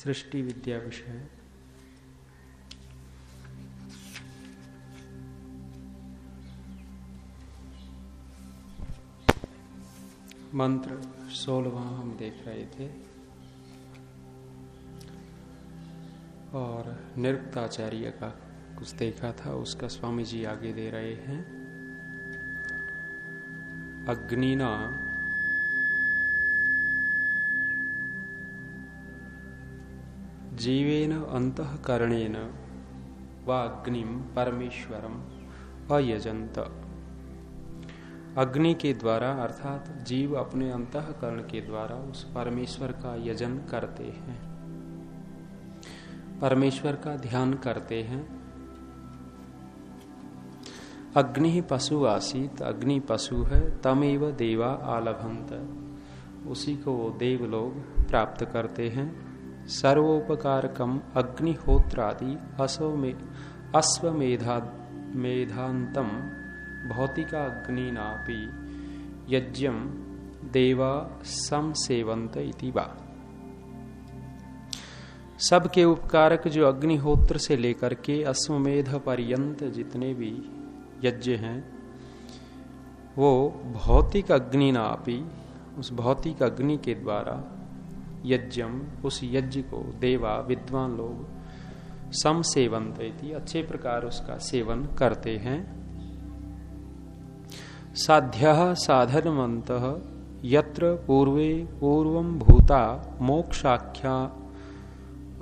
सृष्टि विद्या विषय। मंत्र 16वां हम देख रहे थे और निरुक्ताचार्य का कुछ देखा था, उसका स्वामी जी आगे दे रहे हैं। अग्निना जीवेन अंतःकरणेन वा अग्निम परमेश्वरम अयजंत। अग्नि के द्वारा अर्थात जीव अपने अंतःकरण के द्वारा उस परमेश्वर का यजन करते हैं, परमेश्वर का ध्यान करते हैं। अग्नि पशु आसीत, अग्नि पशु है, तमेव देवा आलभंत, उसी को वो देव लोग प्राप्त करते हैं। सर्वोपकारकम अग्निहोत्रादि अश्वमेधांतम भौतिका अग्निनापि यज्ञम देवा समसेवंत इति वा। सबके उपकारक जो अग्निहोत्र से लेकर के अश्वमेध पर्यंत जितने भी यज्ञ हैं, वो भौतिक अग्निनापि, उस भौतिक अग्नि के द्वारा यज्ञम, उस यज्ञ को देवा विद्वान लोग समसेवंत इति अच्छे प्रकार उसका सेवन करते हैं। साध्यः साधनवन्तः यत्र पूर्वे पूर्वं भूता मोक्षाख्या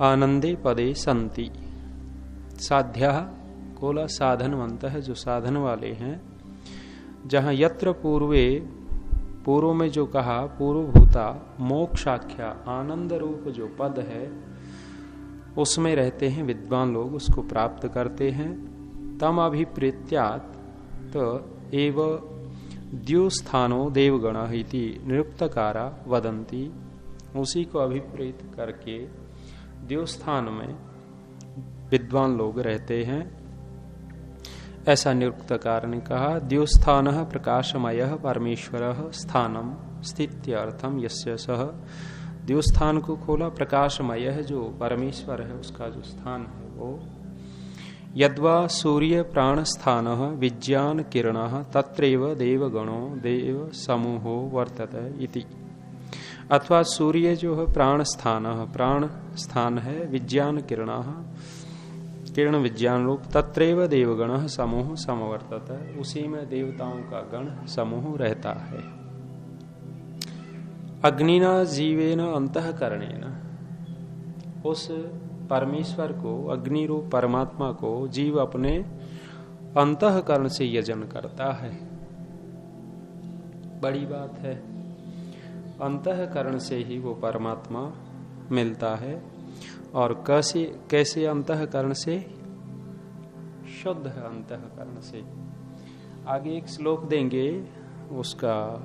आनंदे पदे संति। साध्यः कोला साधनवन्तः, जो साधन वाले हैं, जहां यत्र पूर्वे, पूर्व में जो कहा पूर्वभूता मोक्षाख्या आनंद रूप जो पद है उसमें रहते हैं विद्वान लोग, उसको प्राप्त करते हैं। तम अभिप्रेत्यात् तो एव द्युस्थानो देवगण इति निरुक्तकारा वदंती, उसी को अभिप्रेत करके द्युस्थान में विद्वान लोग रहते हैं, ऐसा निरुक्तकार ने कहा। द्युस्थानः प्रकाशमयः परमेश्वरः स्थानम स्थित्यर्थम यस्य सह। द्युस्थान को खोला, प्रकाशमय है जो परमेश्वर है, उसका जो स्थान है वो। यद्वा सूर्य प्राण स्थान विज्ञान किरण तत्रैव देवगणो देव समूहो वर्तते इति। अथवा सूर्य जो है प्राण स्थान है, विज्ञान किरण विज्ञान रूप, तत्रैव देवगण समूह समवर्तते, उसी में देवताओं का गण समूह रहता है। अग्निना जीवेन अंतःकरणेन, उस परमेश्वर को, अग्नि रूप परमात्मा को जीव अपने अंतःकरण से यजन करता है। बड़ी बात है, अंतःकरण से ही वो परमात्मा मिलता है। और कैसे अंतःकरण से? शुद्ध है अंतःकरण से। आगे एक श्लोक देंगे, उसका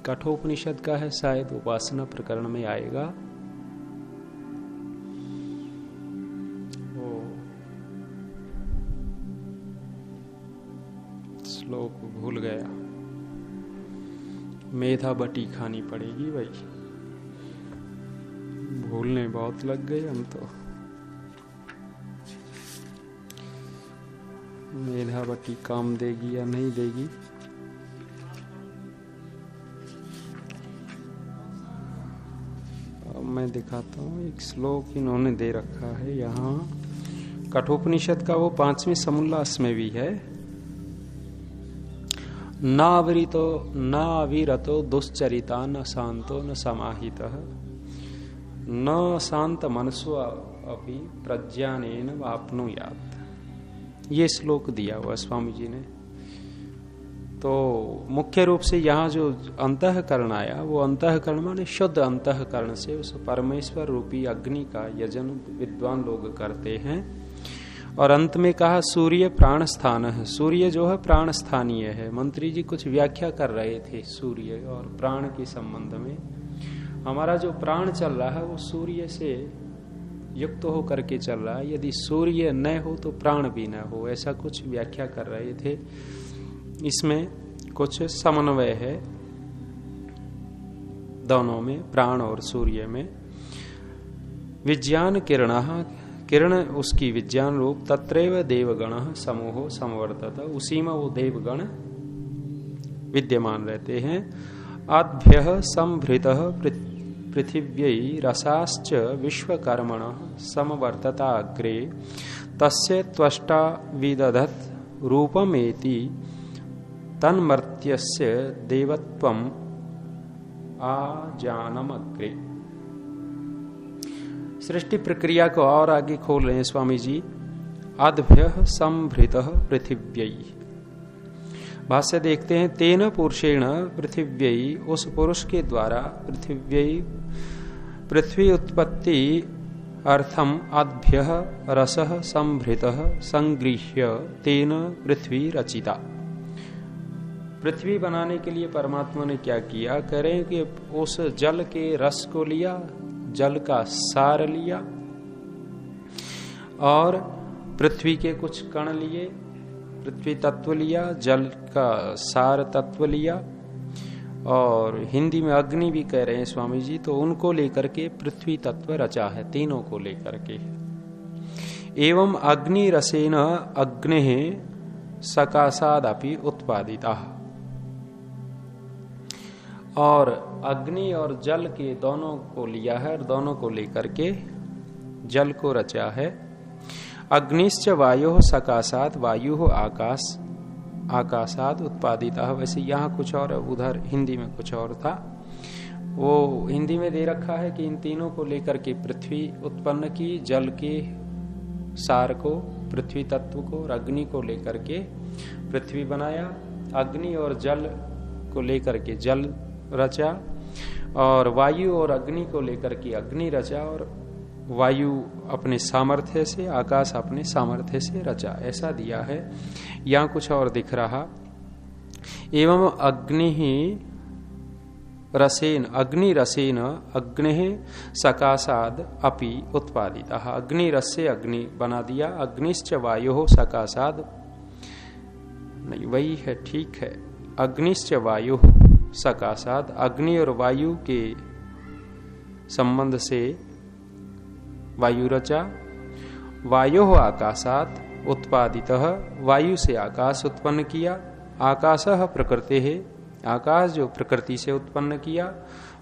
कठोपनिषद का है, शायद उपासना प्रकरण में आएगा। वो श्लोक भूल गया, मेधा बटी खानी पड़ेगी भाई, भूलने बहुत लग गए हम तो। मेधा बटी काम देगी या नहीं देगी? अब मैं दिखाता हूँ, एक श्लोक इन्होंने दे रखा है यहाँ कठोपनिषद का, वो 5वें समुल्लास में भी है। न अविरतो दुश्चरिता न शांतो न समाहितः न शांत मनसो अपि प्रज्ञानेन वाप्नुयात्। ये श्लोक दिया हुआ स्वामी जी ने। तो मुख्य रूप से यहाँ जो अंतःकरण आया, वो अंतःकरण माने शुद्ध अंतःकरण से उस परमेश्वर रूपी अग्नि का यजन विद्वान लोग करते हैं। और अंत में कहा सूर्य प्राण स्थान है, सूर्य जो है प्राण स्थानीय है। मंत्री जी कुछ व्याख्या कर रहे थे सूर्य और प्राण के संबंध में। हमारा जो प्राण चल रहा है वो सूर्य से युक्त हो करके चल रहा है, यदि सूर्य न हो तो प्राण भी न हो, ऐसा कुछ व्याख्या कर रहे थे। इसमें कुछ समन्वय है दोनों में, प्राण और सूर्य में। विज्ञान किरण उसकी विज्ञान रूप तत्रैव देवगण समूहो समवर्तत, उसी में वो देवगण विद्यमान रहते हैं। आद्भ्यः संभृतः पृथिव्यै रसाश्च विश्वकर्मण समवर्तता अग्रे तस्य त्वष्टा विदधत् रूपमेति तन्मर्त्यस्य देवत्वम् आजानमग्रे। सृष्टि प्रक्रिया को और आगे खोल रहे हैं स्वामी जी। आद्भ्यः संभृतः पृथिव्यै, भाष्य देखते हैं। तेन पुरुषेण पृथिव्यै, उस पुरुष के द्वारा पृथिव्यै पृथ्वी उत्पत्ति अर्थम आद्भ्यः रसः संभृतः संगृह्य तेन पृथ्वी रचिता। पृथ्वी बनाने के लिए परमात्मा ने क्या किया, करें कि उस जल के रस को लिया, जल का सार लिया और पृथ्वी के कुछ कण लिए, पृथ्वी तत्व लिया, जल का सार तत्व लिया, और हिंदी में अग्नि भी कह रहे हैं स्वामी जी, तो उनको लेकर के पृथ्वी तत्व रचा है, तीनों को लेकर के। एवं अग्नि रसेन अग्ने सकाशादपि उत्पादिता, और अग्नि और जल के दोनों को लिया है और दोनों को लेकर के जल को रचा है। अग्निश्च वायु सकाशात, वायु आकाश, आकाशात उत्पादिता। वैसे यहाँ कुछ और, उधर हिंदी में कुछ और था। वो हिंदी में दे रखा है कि इन तीनों को लेकर के पृथ्वी उत्पन्न की, जल के सार को, पृथ्वी तत्व को, और अग्नि को लेकर के पृथ्वी बनाया, अग्नि और जल को लेकर के जल रचा, और वायु और अग्नि को लेकर के अग्नि रचा, और वायु अपने सामर्थ्य से, आकाश अपने सामर्थ्य से रचा, ऐसा दिया है। यहाँ कुछ और दिख रहा। एवं अग्नि रसेन, अग्नि रसेन अग्नि सकाशाद अपि उत्पादिता। अग्नि रस से अग्नि बना दिया। अग्निश्च वायु सकाशाद, नहीं वही है, ठीक है। अग्निश्च वायु सकाशाद, अग्नि और वायु के संबंध से वायु रचा। वायु आकाशात उत्पादितः, वायु से आकाश उत्पन्न किया। आकाशः प्रकृति है, आकाश जो प्रकृति से उत्पन्न किया।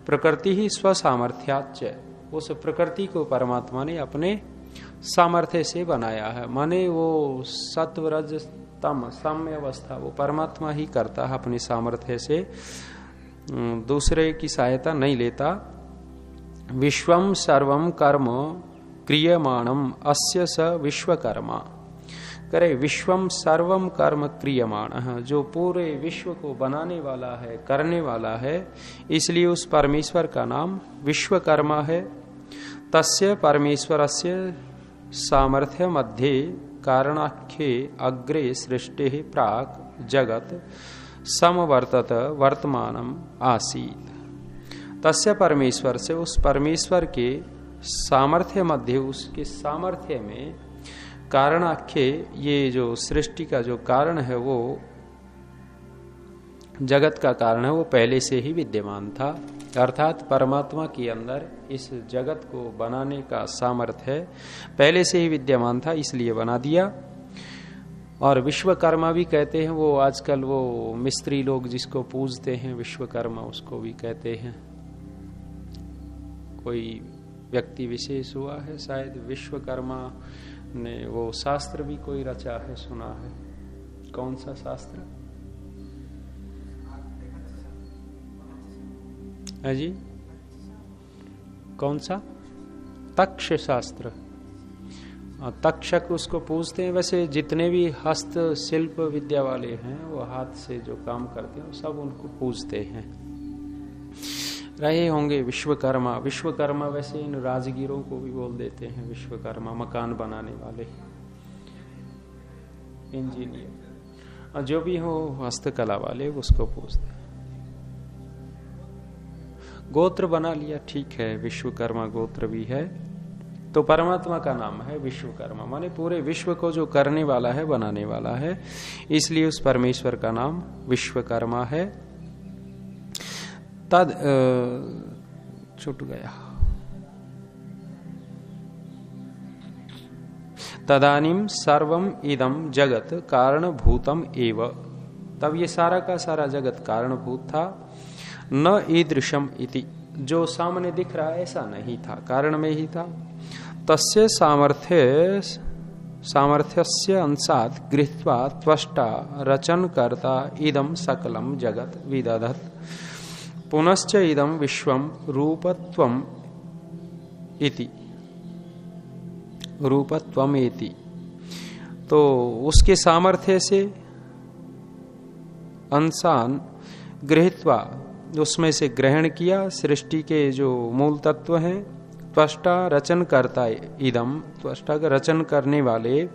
प्रकृति ही स्वसामर्थ्याच्च, उस प्रकृति को परमात्मा ने अपने सामर्थ्य से बनाया है। माने वो सत्व रज तम साम्य अवस्था वो परमात्मा ही करता है अपनी सामर्थ्य से, दूसरे की सहायता नहीं लेता। विश्वम सर्वम कर्म क्रियमाणम अस्य स विश्वकर्मा, करे विश्वम सर्वम कर्म क्रियमाण, जो पूरे विश्व को बनाने वाला है, करने वाला है, इसलिए उस परमेश्वर का नाम विश्वकर्मा है। तस्य परमेश्वरस्य सामर्थ्य मध्ये कारणाख्ये अग्रे सृष्टि प्राक जगत समवर्तत वर्तमानम आसीत। तस्य परमेश्वर से, उस परमेश्वर के सामर्थ्य मध्य, उसके सामर्थ्य में कारणाख्ये, ये जो सृष्टि का जो कारण है, वो जगत का कारण है, वो पहले से ही विद्यमान था। अर्थात परमात्मा के अंदर इस जगत को बनाने का सामर्थ्य है, पहले से ही विद्यमान था, इसलिए बना दिया। और विश्वकर्मा भी कहते हैं, वो आजकल वो मिस्त्री लोग जिसको पूजते हैं विश्वकर्मा, उसको भी कहते हैं। कोई व्यक्ति विशेष हुआ है शायद, विश्वकर्मा ने वो शास्त्र भी कोई रचा है, सुना है। कौन सा शास्त्र है जी? कौन सा? तक्ष शास्त्र। तक्षक उसको पूछते हैं। वैसे जितने भी हस्त शिल्प विद्या वाले हैं, वो हाथ से जो काम करते हैं, वो सब उनको पूजते हैं। रहे होंगे विश्वकर्मा। विश्वकर्मा वैसे इन राजगीरों को भी बोल देते हैं विश्वकर्मा, मकान बनाने वाले, इंजीनियर, जो भी हो हस्तकला वाले, उसको पूछते हैं। गोत्र बना लिया, ठीक है, विश्वकर्मा गोत्र भी है, तो परमात्मा का नाम है विश्वकर्मा, माने पूरे विश्व को जो करने वाला है, बनाने वाला है, इसलिए उस परमेश्वर का नाम विश्वकर्मा है। तद छूट गया। तदानीम सर्वम इदम जगत कारणभूतम एव, तब ये सारा का सारा जगत कारणभूत था। न ईदृशम इति, जो सामने दिख रहा है ऐसा नहीं था, कारण में ही था। तस्य सामर्थ्यस्य अंशात् गृहीत्वा त्वष्टा रचनकर्ता इदं सकलं जगत विदधत्, पुनश्च इदं विश्वं रूपत्वम् इति, रूपत्वम् इति। तो उसके सामर्थ्य से अंशान गृहीत्वा, उसमें से ग्रहण किया सृष्टि के जो मूल तत्व हैं, त्वष्टा रचन करता इदम, त्वष्टा का रचन करने वाले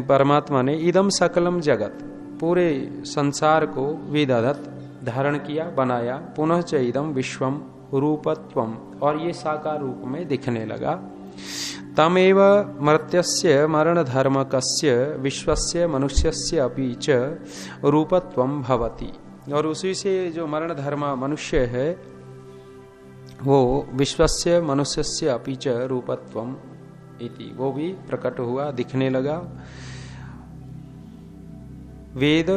परमात्मा ने इदम सकलम जगत, पूरे संसार को विदधत धारण किया, बनाया। पुनः च इदम विश्वम रूपत्वम, और ये साकार रूप में दिखने लगा। तमेव मर्त्यस्य मरण धर्मकस्य विश्वस्य मनुष्यस्य अपि च रूपत्वम भवति, और उसी से जो मरण धर्म मनुष्य है वो विश्वस्य मनुष्यस्य अपि च रूपत्वम इति, वो भी प्रकट हुआ, दिखने लगा। वेद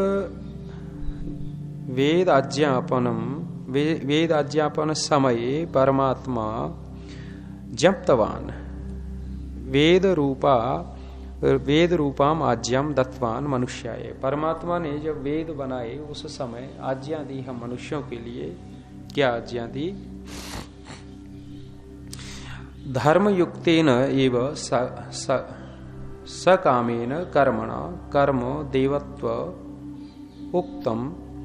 आज्ञापन समये परमात्मा जप्तवान वेद रूपाम आज्ञाम दत्तवान मनुष्याय, परमात्मा ने जब वेद बनाए उस समय आज्ञा दी हम मनुष्यों के लिए। क्या आज्ञा दी? धर्मयुक्तेन एव सकामेन कर्मणा कर्म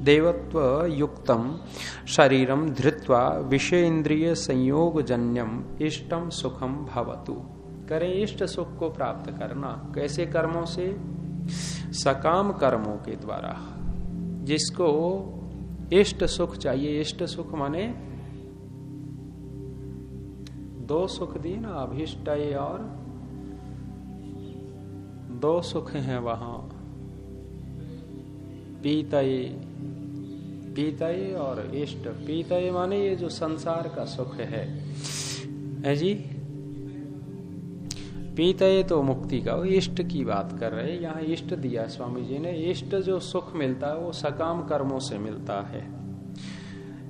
देवत्व युक्तम शरीरम धृत्वा विषयेन्द्रिय संयोगजन्यम इष्टम सुखम भवतु। करें इष्ट सुख को प्राप्त करना। कैसे कर्मों से? सकाम कर्मों के द्वारा। जिसको इष्ट सुख चाहिए, इष्ट सुख माने दो सुख दिए ना, अभीष्टय और दो सुख हैं वहां, पीतय और इष्ट। पीतय माने ये जो संसार का सुख है जी, पीतय तो मुक्ति का, इष्ट की बात कर रहे हैं। यहाँ इष्ट दिया स्वामी जी ने। इष्ट जो सुख मिलता है वो सकाम कर्मों से मिलता है।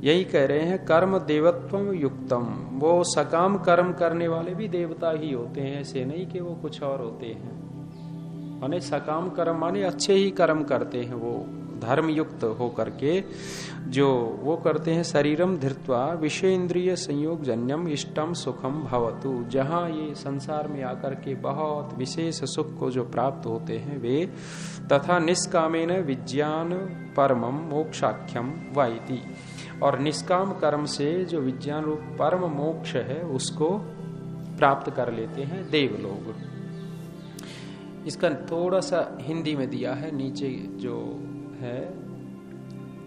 यही कह रहे हैं कर्म देवत्वम युक्तम। वो सकाम कर्म करने वाले भी देवता ही होते हैं, ऐसे नहीं कि वो कुछ और होते हैं। माने सकाम कर्म माने अच्छे ही कर्म करते हैं, वो धर्म युक्त होकर के जो वो करते हैं। शरीरम धृत्वा विषय इंद्रिय संयोग जन्यम इष्टम सुखम भवतु। जहाँ ये संसार में आकर के बहुत विशेष सुख को जो प्राप्त होते हैं वे, तथा निष्कामेन विज्ञान परमम मोक्षाख्यम वाइति। और निष्काम कर्म से जो विज्ञान रूप परम मोक्ष है उसको प्राप्त कर लेते हैं देव लोग। इसका थोड़ा सा हिंदी में दिया है नीचे जो है,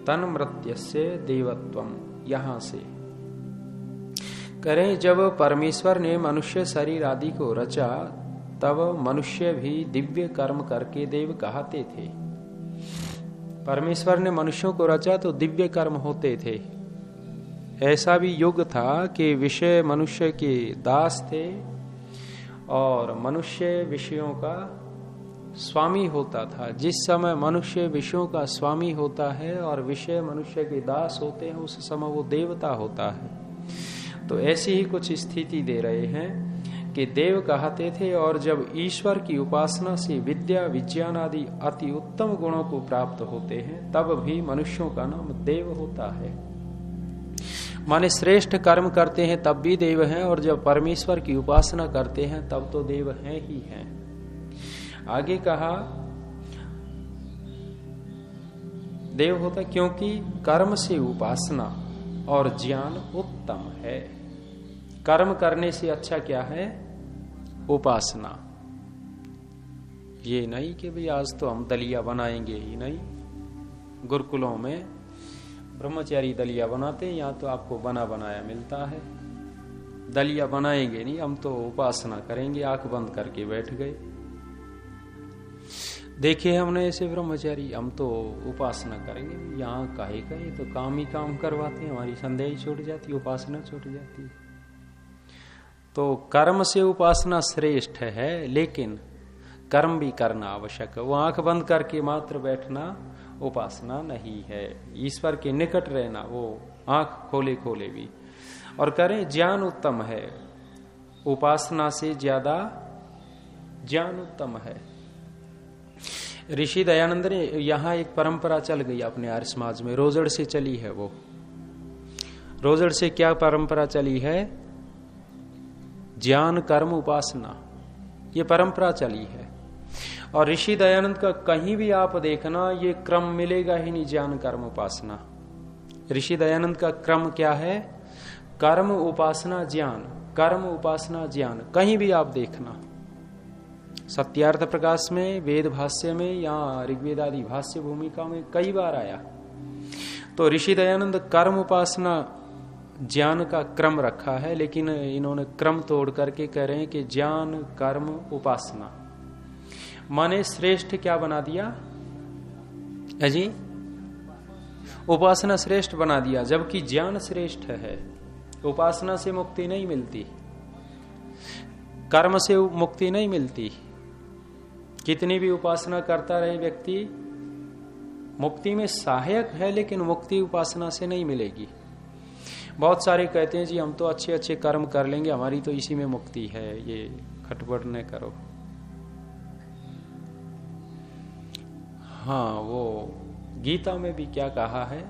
तन्मृत्यस्य देवत्वम। यहां से करें, जब परमेश्वर ने मनुष्य शरीर आदि को रचा तब मनुष्य भी दिव्य कर्म करके देव कहते थे। परमेश्वर ने मनुष्यों को रचा तो दिव्य कर्म होते थे। ऐसा भी युग था कि विषय मनुष्य के दास थे और मनुष्य विषयों का स्वामी होता था। जिस समय मनुष्य विषयों का स्वामी होता है और विषय मनुष्य के दास होते हैं, उस समय वो देवता होता है। तो ऐसी ही कुछ स्थिति दे रहे हैं कि देव कहते थे, और जब ईश्वर की उपासना से विद्या विज्ञान आदि अति उत्तम गुणों को प्राप्त होते हैं तब भी मनुष्यों का नाम देव होता है। माने श्रेष्ठ कर्म करते हैं तब भी देव हैं, और जब परमेश्वर की उपासना करते हैं तब तो देव हैं ही हैं। आगे कहा देव होता क्योंकि कर्म से उपासना और ज्ञान उत्तम है। कर्म करने से अच्छा क्या है? उपासना। ये नहीं कि भाई आज तो हम दलिया बनाएंगे ही नहीं। गुरुकुलों में ब्रह्मचारी दलिया बनाते हैं, यहाँ तो आपको बना बनाया मिलता है। दलिया बनाएंगे नहीं, हम तो उपासना करेंगे। आंख बंद करके बैठ गए। देखे हमने ऐसे ब्रह्मचारी, हम तो उपासना करेंगे। यहाँ काहे का, ये तो काम ही काम करवाते हैं। हमारी संध्या ही छूट जाती है, उपासना छूट जाती है। तो कर्म से उपासना श्रेष्ठ है, लेकिन कर्म भी करना आवश्यक है। वो आंख बंद करके मात्र बैठना उपासना नहीं है। ईश्वर के निकट रहना, वो आंख खोले खोले भी और करें, ज्ञान उत्तम है। उपासना से ज्यादा ज्ञान उत्तम है। ऋषि दयानंद ने यहां एक परंपरा चल गई अपने आर्य समाज में, रोजड़ से चली है। वो रोजड़ से क्या परंपरा चली है? ज्ञान कर्म उपासना, ये परंपरा चली है। और ऋषि दयानंद का कहीं भी आप देखना ये क्रम मिलेगा ही नहीं, ज्ञान कर्म उपासना। ऋषि दयानंद का क्रम क्या है? कर्म उपासना ज्ञान, कर्म उपासना ज्ञान। कहीं भी आप देखना, सत्यार्थ प्रकाश में, वेद भाष्य में या ऋग्वेद आदि भाष्य भूमिका में कई बार आया। तो ऋषि दयानंद कर्म उपासना ज्ञान का क्रम रखा है, लेकिन इन्होंने क्रम तोड़ करके कह रहे हैं कि ज्ञान कर्म उपासना माने श्रेष्ठ क्या बना दिया है जी? उपासना श्रेष्ठ बना दिया, जबकि ज्ञान श्रेष्ठ है। उपासना से मुक्ति नहीं मिलती, कर्म से मुक्ति नहीं मिलती। कितनी भी उपासना करता रहे व्यक्ति, मुक्ति में सहायक है, लेकिन मुक्ति उपासना से नहीं मिलेगी। बहुत सारे कहते हैं जी हम तो अच्छे अच्छे कर्म कर लेंगे, हमारी तो इसी में मुक्ति है। ये खटपट न करो। हाँ, वो गीता में भी क्या कहा है?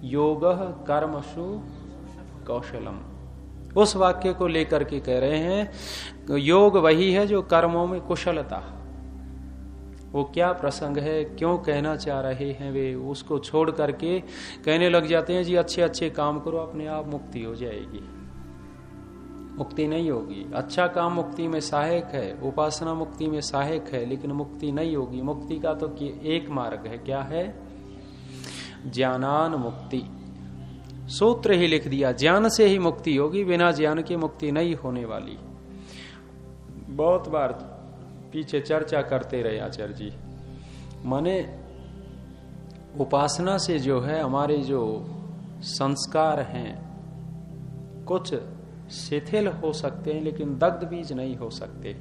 योगः कर्मसु कौशलम। उस वाक्य को लेकर के कह रहे हैं योग वही है जो कर्मों में कुशलता। वो क्या प्रसंग है, क्यों कहना चाह रहे हैं वे, उसको छोड़ करके कहने लग जाते हैं जी अच्छे अच्छे काम करो, अपने आप मुक्ति हो जाएगी। मुक्ति नहीं होगी। अच्छा काम मुक्ति में सहायक है, उपासना मुक्ति में सहायक है, लेकिन मुक्ति नहीं होगी। मुक्ति का तो एक मार्ग है, क्या है? ज्ञानान मुक्ति। सूत्र ही लिख दिया, ज्ञान से ही मुक्ति होगी, बिना ज्ञान की मुक्ति नहीं होने वाली। बहुत बार पीछे चर्चा करते रहे आचार्य जी। माने उपासना से जो है हमारे जो संस्कार हैं कुछ शिथिल हो सकते हैं, लेकिन दग्ध बीज नहीं हो सकते।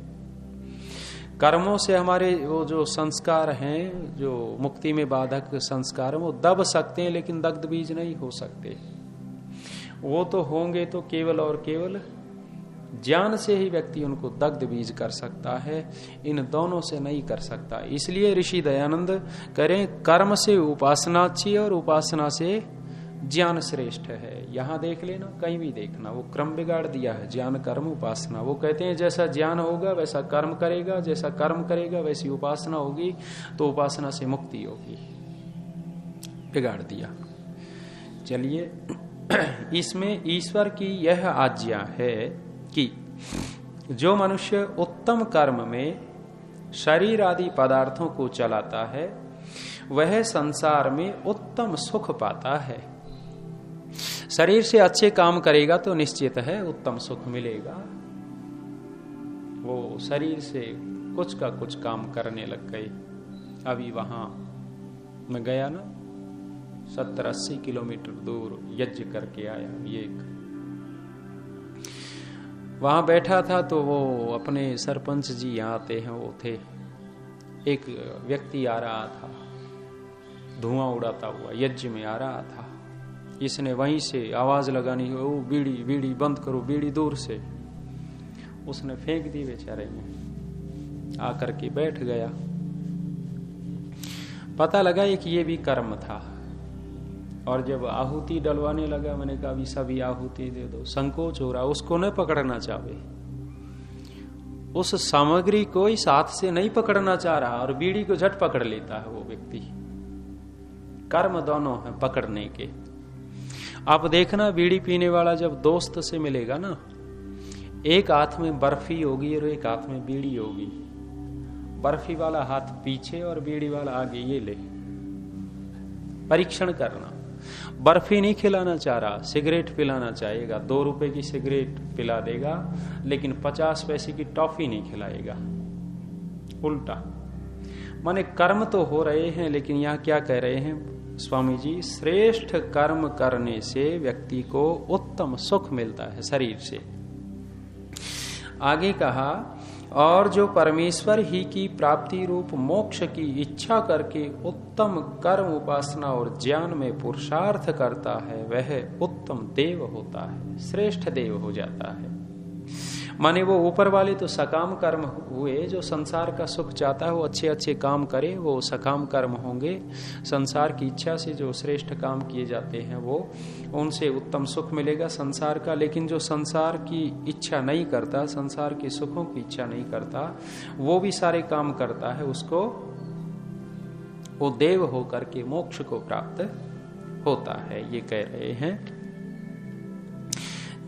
कर्मों से हमारे वो जो संस्कार हैं, जो मुक्ति में बाधक संस्कार हैं, वो दब सकते हैं, लेकिन दग्ध बीज नहीं हो सकते। वो तो होंगे तो केवल और केवल ज्ञान से ही व्यक्ति उनको दग्ध बीज कर सकता है, इन दोनों से नहीं कर सकता। इसलिए ऋषि दयानंद करें, कर्म से उपासना अच्छी और उपासना से ज्ञान श्रेष्ठ है। यहां देख लेना, कहीं भी देखना, वो क्रम बिगाड़ दिया है, ज्ञान कर्म उपासना। वो कहते हैं जैसा ज्ञान होगा वैसा कर्म करेगा, जैसा कर्म करेगा वैसी उपासना होगी, तो उपासना से मुक्ति होगी। बिगाड़ दिया। चलिए, इसमें ईश्वर की यह आज्ञा है कि जो मनुष्य उत्तम कर्म में शरीर आदि पदार्थों को चलाता है वह संसार में उत्तम सुख पाता है। शरीर से अच्छे काम करेगा तो निश्चित है उत्तम सुख मिलेगा। वो शरीर से कुछ का कुछ काम करने लग गए। अभी वहां मैं गया ना, 70-80 किलोमीटर दूर यज्ञ करके आया। एक वहां बैठा था तो वो अपने सरपंच जी यहाँ आते हैं, वो थे। एक व्यक्ति आ रहा था, धुआं उड़ाता हुआ यज्ञ में आ रहा था। इसने वहीं से आवाज लगानी, ओ बीड़ी बीड़ी बंद करो, बीड़ी दूर से। उसने फेंक दी बेचारे में, आकर के बैठ गया। पता लगा एक ये भी कर्म था। और जब आहुति डलवाने लगा, मैंने कहा अभी सभी आहुति दे दो। संकोच हो रहा, उसको न पकड़ना चाहे, उस सामग्री को इस हाथ से नहीं पकड़ना चाह रहा और बीड़ी को झट पकड़ लेता है वो व्यक्ति। कर्म दोनों है पकड़ने के। आप देखना, बीड़ी पीने वाला जब दोस्त से मिलेगा ना, एक हाथ में बर्फी होगी और एक हाथ में बीड़ी होगी। बर्फी वाला हाथ पीछे और बीड़ी वाला आगे, ये ले। परीक्षण करना। बर्फी नहीं खिलाना चाह रहा, सिगरेट पिलाना चाहेगा। 2 रुपए की सिगरेट पिला देगा, लेकिन 50 पैसे की टॉफी नहीं खिलाएगा। उल्टा माने कर्म तो हो रहे हैं, लेकिन यहां क्या कह रहे हैं स्वामी जी? श्रेष्ठ कर्म करने से व्यक्ति को उत्तम सुख मिलता है शरीर से। आगे कहा, और जो परमेश्वर ही की प्राप्ति रूप मोक्ष की इच्छा करके उत्तम कर्म, उपासना और ज्ञान में पुरुषार्थ करता है, वह उत्तम देव होता है, श्रेष्ठ देव हो जाता है। माने वो ऊपर वाले तो सकाम कर्म हुए, जो संसार का सुख चाहता है वो अच्छे अच्छे काम करे, वो सकाम कर्म होंगे। संसार की इच्छा से जो श्रेष्ठ काम किए जाते हैं वो उनसे उत्तम सुख मिलेगा संसार का। लेकिन जो संसार की इच्छा नहीं करता, संसार के सुखों की इच्छा नहीं करता, वो भी सारे काम करता है, उसको वो देव होकर के मोक्ष को प्राप्त होता है, ये कह रहे हैं।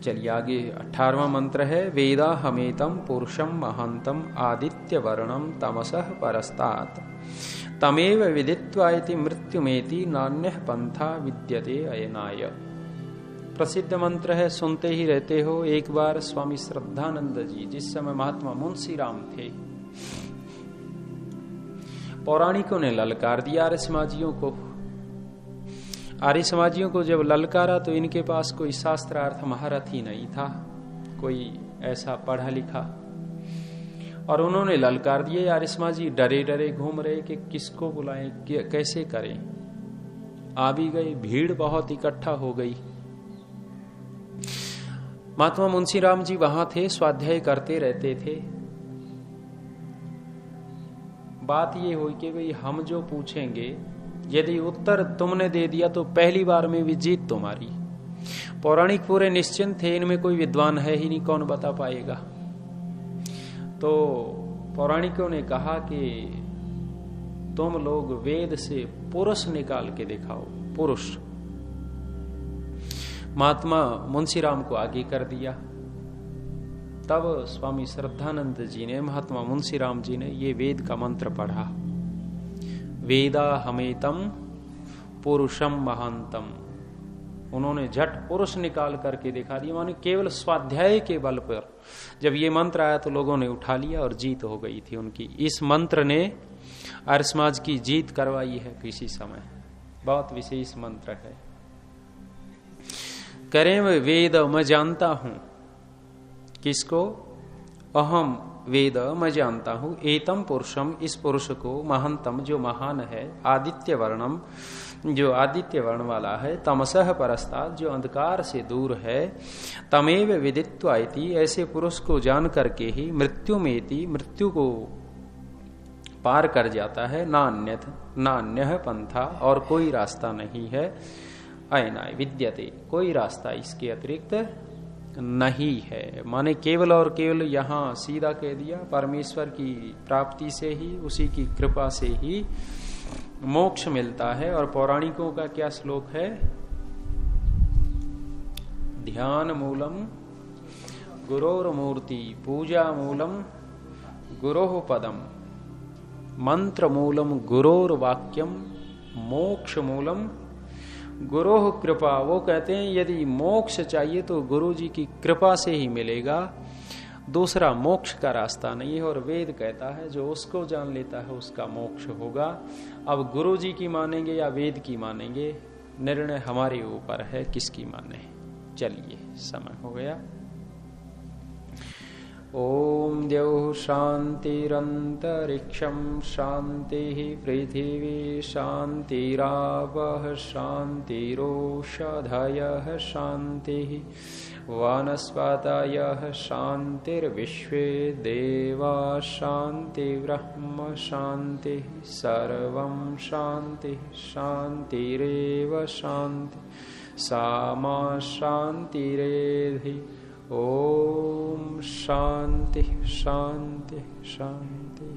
चलिए आगे 18वां मंत्र है, वेदा हमेतम पुरुषम महंतम आदित्य वर्णम तमसः परस्तात् तमेव विदित्वा इति मृत्युमेति नान्यः पंथा विद्यते अयनाय। प्रसिद्ध मंत्र है, सुनते ही रहते हो। एक बार स्वामी श्रद्धानंद जी, जिस समय महात्मा मुंशी राम थे, पौराणिकों ने ललकार दिया आर्य समाजियों को। आर्य समाजियों को जब ललकारा तो इनके पास कोई शास्त्रार्थ महारथ ही नहीं था, कोई ऐसा पढ़ा लिखा, और उन्होंने ललकार दिए। आर्य समाजी डरे डरे घूम रहे कि किसको बुलाएं, कैसे करें। आ भी गए, भीड़ बहुत इकट्ठा हो गई। महात्मा मुंशी राम जी वहां थे, स्वाध्याय करते रहते थे। बात ये हुई कि भाई हम जो पूछेंगे, यदि उत्तर तुमने दे दिया तो पहली बार में भी जीत तुम्हारी। पौराणिक पूरे निश्चिंत थे, इनमें कोई विद्वान है ही नहीं, कौन बता पाएगा। तो पौराणिकों ने कहा कि तुम लोग वेद से पुरुष निकाल के दिखाओ, पुरुष। महात्मा मुंशी राम को आगे कर दिया। तब स्वामी श्रद्धानंद जी ने, महात्मा मुंशी राम जी ने ये वेद का मंत्र पढ़ा, वेदा हमेतम पुरुषम महांतम। उन्होंने झट पुरुष निकाल करके दिखा दिया। माने केवल स्वाध्याय के बल पर जब ये मंत्र आया तो लोगों ने उठा लिया और जीत हो गई थी उनकी। इस मंत्र ने आर्य समाज की जीत करवाई है किसी समय। बहुत विशेष मंत्र है। करें वेद मैं जानता हूं, किसको? अहम वेद मैं जानता हूं, एतम पुरुषम इस पुरुष को, महंतम जो महान है, आदित्य वर्णम जो आदित्य वर्ण वाला है, तमसः परस्तात् जो अंधकार से दूर है, तमेव विदित्वा इति ऐसे पुरुष को जान करके ही मृत्युमेति मृत्यु को पार कर जाता है, नान्यः पंथा और कोई रास्ता नहीं है, अयनाय विद्यते कोई रास्ता इसके अतिरिक्त नहीं है। माने केवल और केवल यहाँ सीधा कह दिया, परमेश्वर की प्राप्ति से ही, उसी की कृपा से ही मोक्ष मिलता है। और पौराणिकों का क्या श्लोक है? ध्यान मूलम गुरोर्मूर्ति, पूजा मूलम गुरोः पदम, मंत्र मूलम गुरोर्वाक्यम, मोक्ष मूलम गुरोह कृपा। वो कहते हैं यदि मोक्ष चाहिए तो गुरु जी की कृपा से ही मिलेगा, दूसरा मोक्ष का रास्ता नहीं है। और वेद कहता है जो उसको जान लेता है उसका मोक्ष होगा। अब गुरु जी की मानेंगे या वेद की मानेंगे, निर्णय हमारे ऊपर है किसकी माने। चलिए समय हो गया। ओम द्यौः शान्तिरन्तरिक्षं शान्तिः, पृथिवी शान्तिरापः शान्तिरोषधयः शान्तिः, वनस्पतयः शान्तिर्विश्वे देवा शान्तिर्ब्रह्म शान्तिः, सर्वं शान्तिः शान्तिरेव शान्तिः, सा मा शान्तिरेधि। ओम शांति शांति शांति।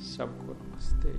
सबको नमस्ते।